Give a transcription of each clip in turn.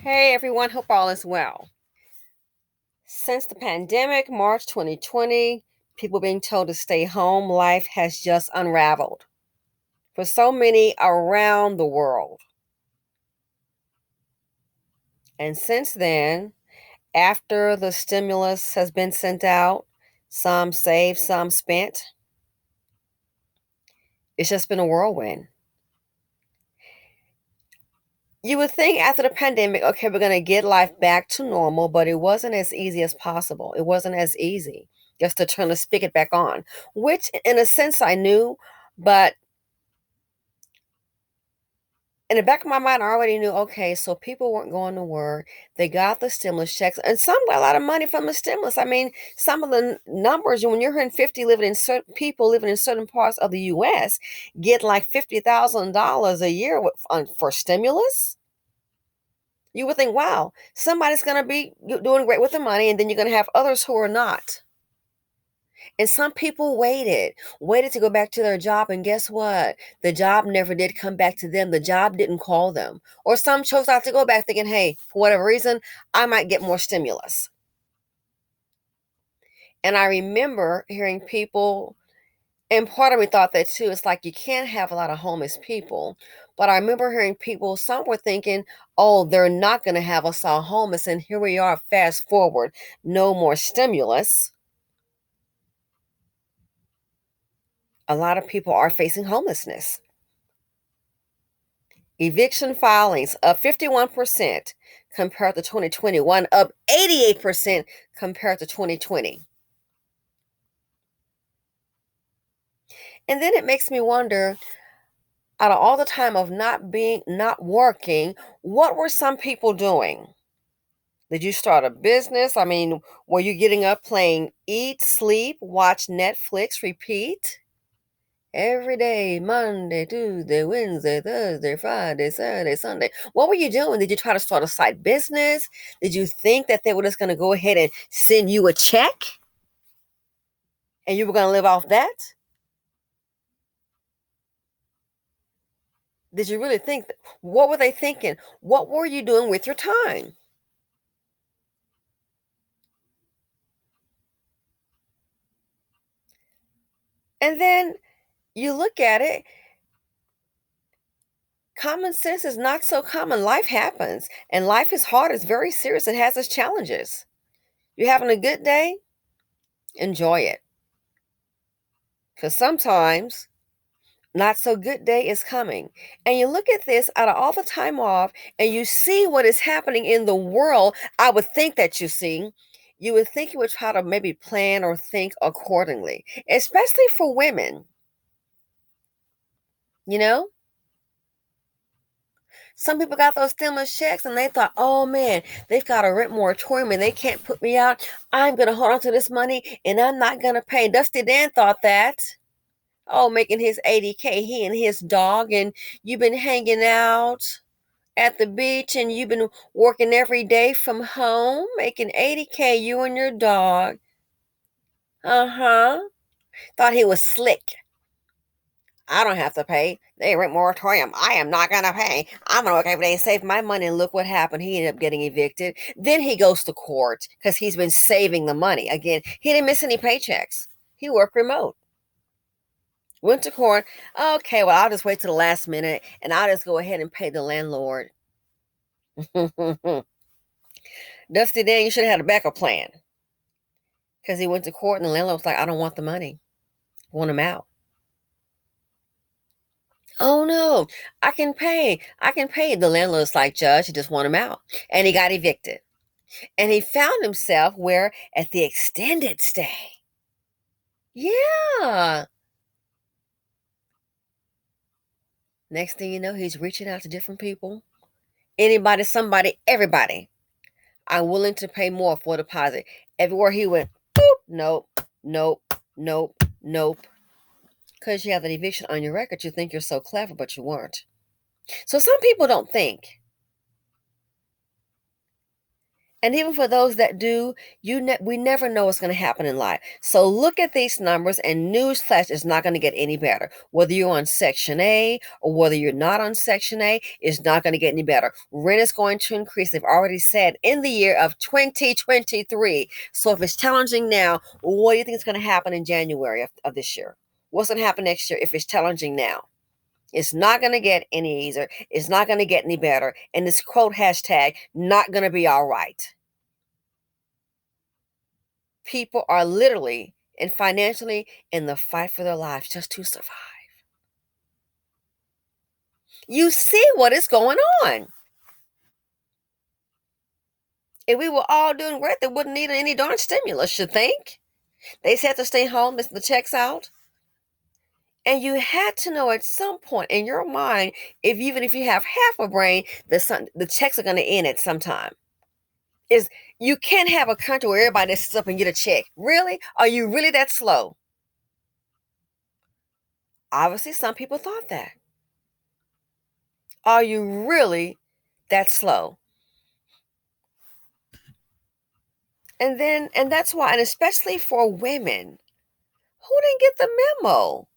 Hey everyone, hope all is well. Since the pandemic, March 2020, people being told to stay home, life has just unraveled for so many around the world. And since then, after the stimulus has been sent out, some saved, some spent, it's just been a whirlwind. You would think after the pandemic, okay, we're going to get life back to normal, but it wasn't as easy as possible. It wasn't as easy just to turn the spigot back on, which in a sense I knew, but in the back of my mind, I already knew, okay, so people weren't going to work. They got the stimulus checks, and some got a lot of money from the stimulus. I mean, some of the numbers, when you're hearing 50 living in certain people living in certain parts of the US get like $50,000 a year for stimulus. You would think, wow, somebody's going to be doing great with the money, and then you're going to have others who are not. And some people waited to go back to their job. And guess what? The job never did come back to them. The job didn't call them. Or some chose not to go back thinking, hey, for whatever reason, I might get more stimulus. And I remember hearing people, and part of me thought that too. It's like you can't have a lot of homeless people. But I remember hearing people, some were thinking, oh, they're not going to have us all homeless. And here we are, fast forward, no more stimulus. A lot of people are facing homelessness. Eviction filings up 51% compared to 2021, up 88% compared to 2020. And then it makes me wonder, out of all the time of not working, what were some people doing? Did you start a business? I mean, were you getting up playing eat, sleep, watch Netflix, repeat? Every day, Monday, Tuesday, Wednesday, Thursday, Friday, Saturday, Sunday. What were you doing? Did you try to start a side business? Did you think that they were just going to go ahead and send you a check and you were going to live off that? Did you really think that? What were they thinking? What were you doing with your time? And then you look at it, common sense is not so common. Life happens and life is hard. It's very serious. It has its challenges. You're having a good day? Enjoy it. Because sometimes not so good day is coming. And you look at this out of all the time off and you see what is happening in the world. I would think that you would think you would try to maybe plan or think accordingly, especially for women. You know, some people got those stimulus checks and they thought, oh man, they've got a rent moratorium and they can't put me out. I'm going to hold on to this money and I'm not going to pay. Dusty Dan thought that. Oh, making his 80K, he and his dog, and you've been hanging out at the beach and you've been working every day from home, making 80K, you and your dog. Uh-huh. Thought he was slick. I don't have to pay. They rent moratorium. I am not gonna pay. I'm gonna work every day and save my money. And look what happened. He ended up getting evicted. Then he goes to court because he's been saving the money. Again, he didn't miss any paychecks. He worked remote. Went to court. Okay, well, I'll just wait till the last minute and I'll just go ahead and pay the landlord. Dusty Dan, you should have had a backup plan. Because he went to court and the landlord was like, I don't want the money. I want him out. Oh no, I can pay. I can pay. The landlord's like, Judge, I just want him out. And he got evicted. And he found himself where at the extended stay. Yeah. Next thing you know, he's reaching out to different people. Anybody, somebody, everybody. I'm willing to pay more for a deposit. Everywhere he went, boop, nope, nope, nope, nope. Because you have an eviction on your record, you think you're so clever, but you weren't. So some people don't think. And even for those that do, we never know what's going to happen in life. So look at these numbers, and newsflash, is not going to get any better. Whether you're on Section A or whether you're not on Section A, it's not going to get any better. Rent is going to increase. They've already said in the year of 2023. So if it's challenging now, what do you think is going to happen in January of this year? What's going to happen next year if it's challenging now? It's not going to get any easier. It's not going to get any better. And this quote hashtag, not going to be all right. People are literally and financially in the fight for their lives just to survive. You see what is going on. If we were all doing great, they wouldn't need any darn stimulus, you think? They said to stay home, miss the checks out. And you had to know at some point in your mind, even if you have half a brain, the checks are going to end at some time. You can't have a country where everybody sits up and get a check. Really? Are you really that slow? Obviously, some people thought that. Are you really that slow? And that's why, and especially for women who didn't get the memo.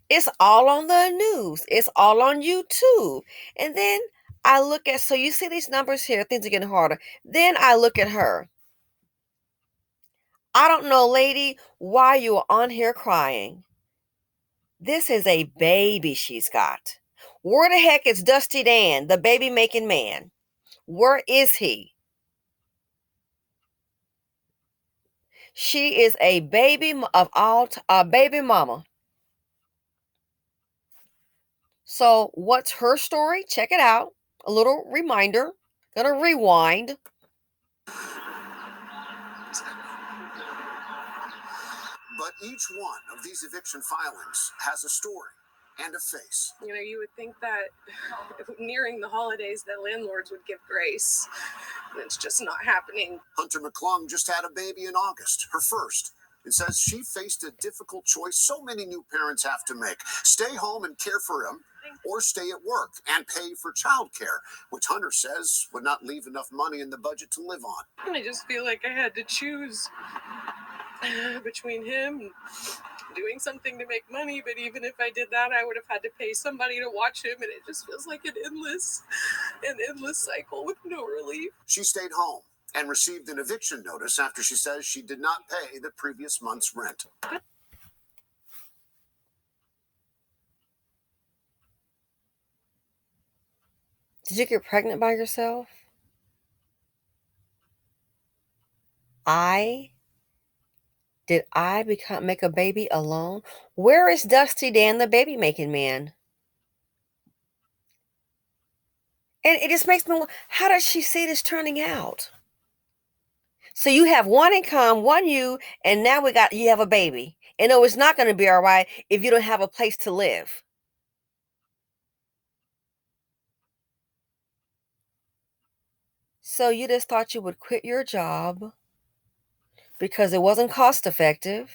It's all on the news. It's all on YouTube. And then I look at, so you see these numbers here, things are getting harder. Then I look at her. I don't know, lady, why you are on here crying. This is a baby she's got. Where the heck is Dusty Dan, the baby making man? Where is he? She is a baby a baby mama. So what's her story? Check it out. A little reminder. Gonna rewind. But each one of these eviction filings has a story and a face. You know, you would think that nearing the holidays, that landlords would give grace. And it's just not happening. Hunter McClung just had a baby in August, her first. It says she faced a difficult choice so many new parents have to make. Stay home and care for him, or stay at work and pay for childcare, which Hunter says would not leave enough money in the budget to live on. And I just feel like I had to choose between him and doing something to make money, but even if I did that, I would have had to pay somebody to watch him, and it just feels like an endless cycle with no relief. She stayed home and received an eviction notice after she says she did not pay the previous month's rent. Did you get pregnant by yourself? Did I make a baby alone? Where is Dusty Dan, the baby making man? And it just makes me wonder, how does she see this turning out? So you have one income, one you, and now you have a baby. And no, it's not going to be all right if you don't have a place to live. So you just thought you would quit your job because it wasn't cost effective,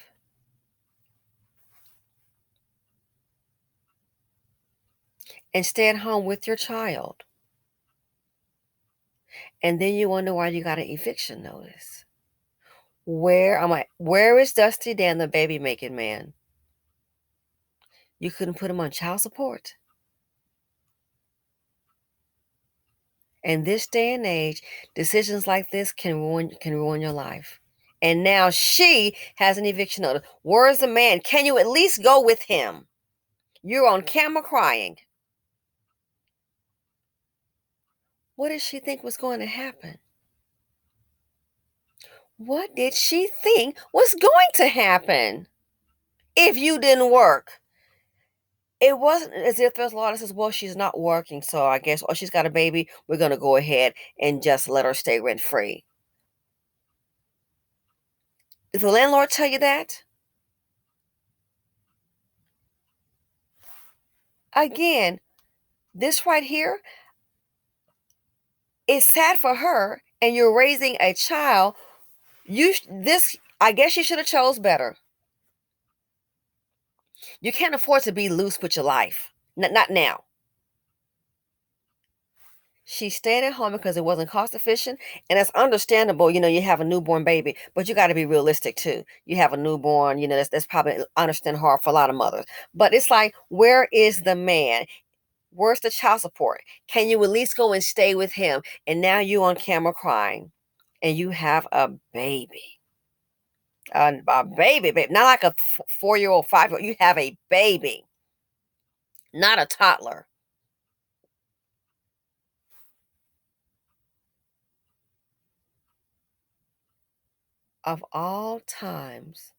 and stay at home with your child. And then you wonder why you got an eviction notice. Where is Dusty Dan, the baby making man? You couldn't put him on child support. In this day and age, decisions like this can ruin your life. And now she has an eviction notice. Where is the man? Can you at least go with him? You're on camera crying. What did she think was going to happen? What did she think was going to happen if you didn't work? It wasn't as if there's a lot that says, well, she's not working, so I guess, or she's got a baby, we're going to go ahead and just let her stay rent free. Did the landlord tell you that? Again, this right here is sad for her, and you're raising a child. I guess you should have chose better. You can't afford to be loose with your life. Not now. She stayed at home because it wasn't cost efficient, and it's understandable. You have a newborn baby, but you got to be realistic too. You have a newborn, that's probably understand hard for a lot of mothers. But it's like, where is the man? Where's the child support? Can you at least go and stay with him? And now you on camera crying, and you have a baby, a baby, not like a 4-year-old, 5-year-old. You have a baby, not a toddler. Of all times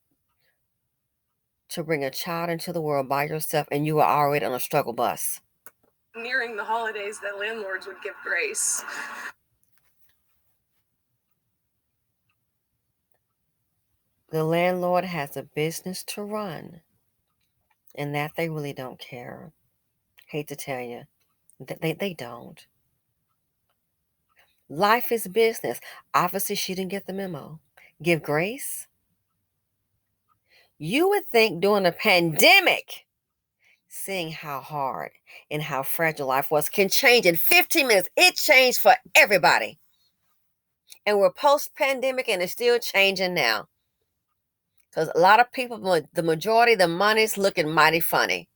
to bring a child into the world by yourself, and you are already on a struggle bus. Nearing the holidays, that landlords would give grace. The landlord has a business to run, and that they really don't care. Hate to tell you, they don't. Life is business. Obviously, she didn't get the memo. Give grace? You would think during a pandemic, seeing how hard and how fragile life was, can change in 15 minutes. It changed for everybody. And we're post-pandemic, and it's still changing now. Because a lot of people, the majority, the money's looking mighty funny.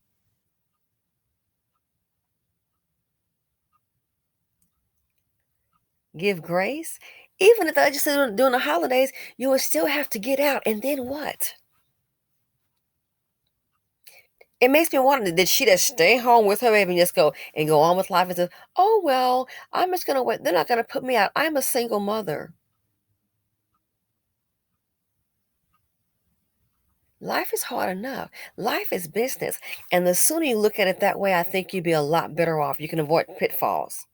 Give grace? Even if I just said during the holidays, you would still have to get out. And then what? It makes me wonder, did she just stay home with her baby and just go on with life and say, oh, well, I'm just going to wait. They're not going to put me out. I'm a single mother. Life is hard enough. Life is business. And the sooner you look at it that way, I think you'd be a lot better off. You can avoid pitfalls.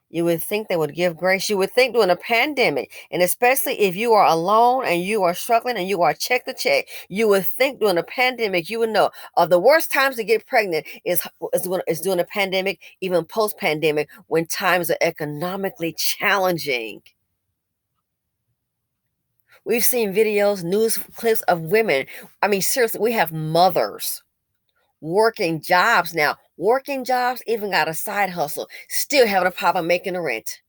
You would think they would give grace. You would think during a pandemic, and especially if you are alone and you are struggling and you are check to check, you would think during a pandemic, you would know of the worst times to get pregnant is during a pandemic, even post pandemic, when times are economically challenging. We've seen videos, news clips of women. I mean, seriously, we have mothers working jobs now. Working jobs, even got a side hustle, still having a problem making the rent.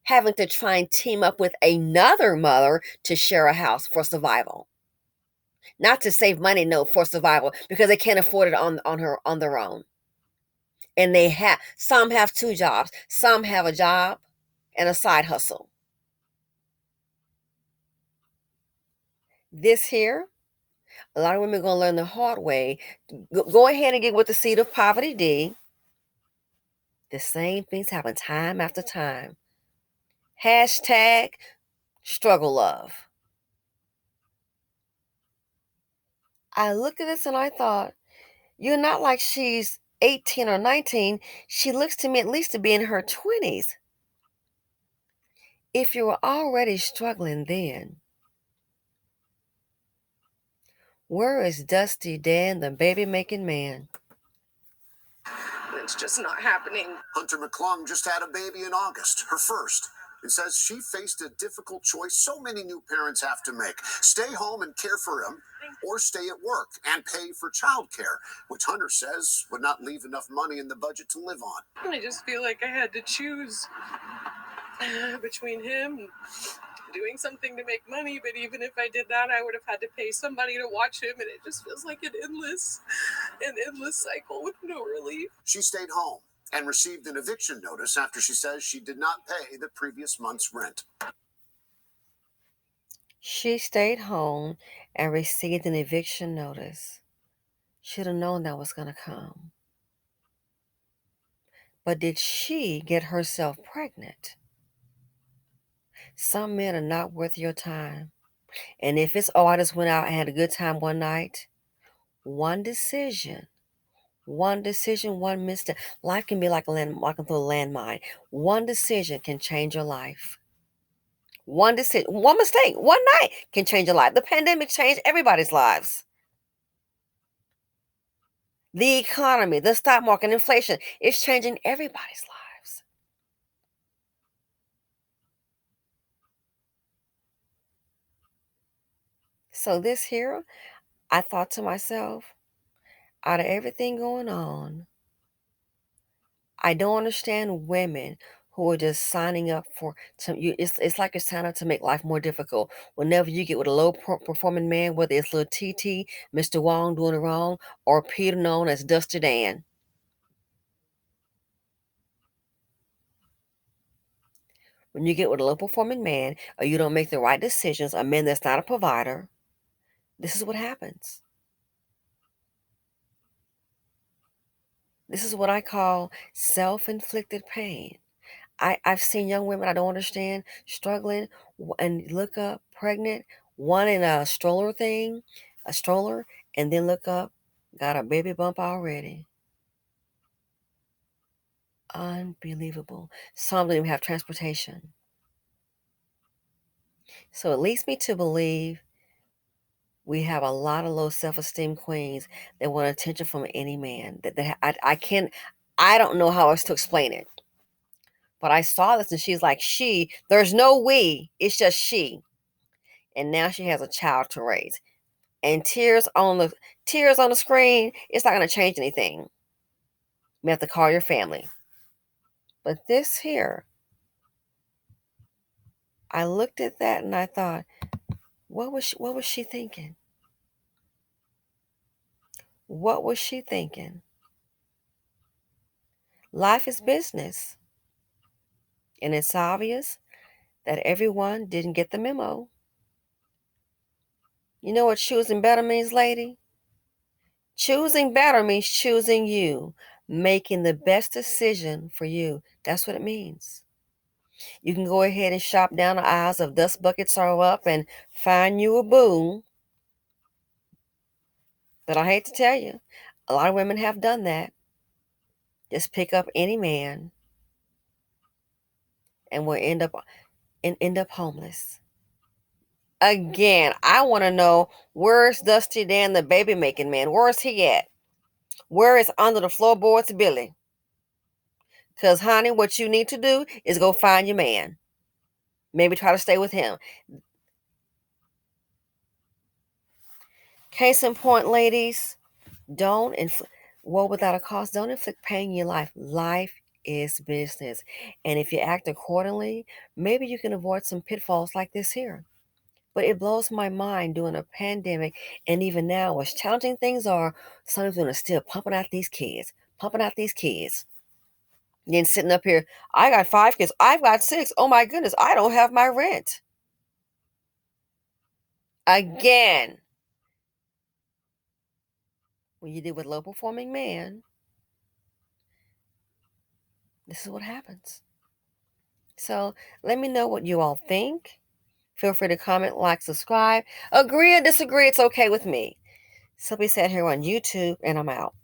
Having to try and team up with another mother to share a house for survival. Not to save money, no, for survival, because they can't afford it on their own. And some have 2 jobs, some have a job and a side hustle. This here, a lot of women are going to learn the hard way. Go ahead and get with the seed of poverty D. The same things happen time after time. Hashtag struggle love. I looked at this and I thought, you're not like she's 18 or 19. She looks to me at least to be in her 20s. If you were already struggling then, where is Dusty Dan, the baby making man? It's just not happening. Hunter McClung just had a baby in August, her first. It says she faced a difficult choice so many new parents have to make: stay home and care for him, or stay at work and pay for childcare, which Hunter says would not leave enough money in the budget to live on. I just feel like I had to choose between him and doing something to make money, but even if I did that, I would have had to pay somebody to watch him, and it just feels like an endless cycle with no relief. She stayed home and received an eviction notice after she says she did not pay the previous month's rent. She stayed home and received an eviction notice. Should have known that was going to come. But did she get herself pregnant? Some men are not worth your time. And if it's, oh, I just went out and had a good time one night, one decision, one mistake. Life can be like walking through a landmine. One decision can change your life. One decision, one mistake, one night can change your life. The pandemic changed everybody's lives. The economy, the stock market, inflation is changing everybody's lives. So this here, I thought to myself, out of everything going on, I don't understand women who are just signing up for some. It's like you're signing up to make life more difficult. Whenever you get with a low performing man, whether it's little TT, Mr. Wong doing it wrong, or Peter known as Dusty Dan. When you get with a low performing man, or you don't make the right decisions, a man that's not a provider, this is what happens. This is what I call self-inflicted pain. I've seen young women I don't understand struggling and look up pregnant, one in a stroller, and then look up, got a baby bump already. Unbelievable. Some don't even have transportation. So it leads me to believe we have a lot of low self-esteem queens that want attention from any man. I can't, I don't know how else to explain it. But I saw this and she's like, there's no we, it's just she. And now she has a child to raise. And tears on the screen, it's not going to change anything. You have to call your family. But this here, I looked at that and I thought, what was she thinking? What was she thinking? Life is business. And it's obvious that everyone didn't get the memo. You know what choosing better means, lady? Choosing better means choosing you, making the best decision for you. That's what it means. You can go ahead and shop down the aisles of dust buckets are up and find you a boo. But I hate to tell you, a lot of women have done that. Just pick up any man and will end up homeless. Again, I want to know, where's Dusty Dan, the baby making man? Where's he at? Where is under the floorboards Billy? Because, honey, what you need to do is go find your man. Maybe try to stay with him. Case in point, ladies, don't inflict woe without a cause. Don't inflict pain in your life. Life is business. And if you act accordingly, maybe you can avoid some pitfalls like this here. But it blows my mind during a pandemic, and even now, as challenging things are, some of them are still pumping out these kids, pumping out these kids. Then sitting up here, I got 5 kids, I've got 6. Oh my goodness, I don't have my rent. Again, when you deal with low performing man, this is what happens. So let me know what you all think. Feel free to comment, like, subscribe. Agree or disagree, it's okay with me. Simply said here on YouTube, and I'm out.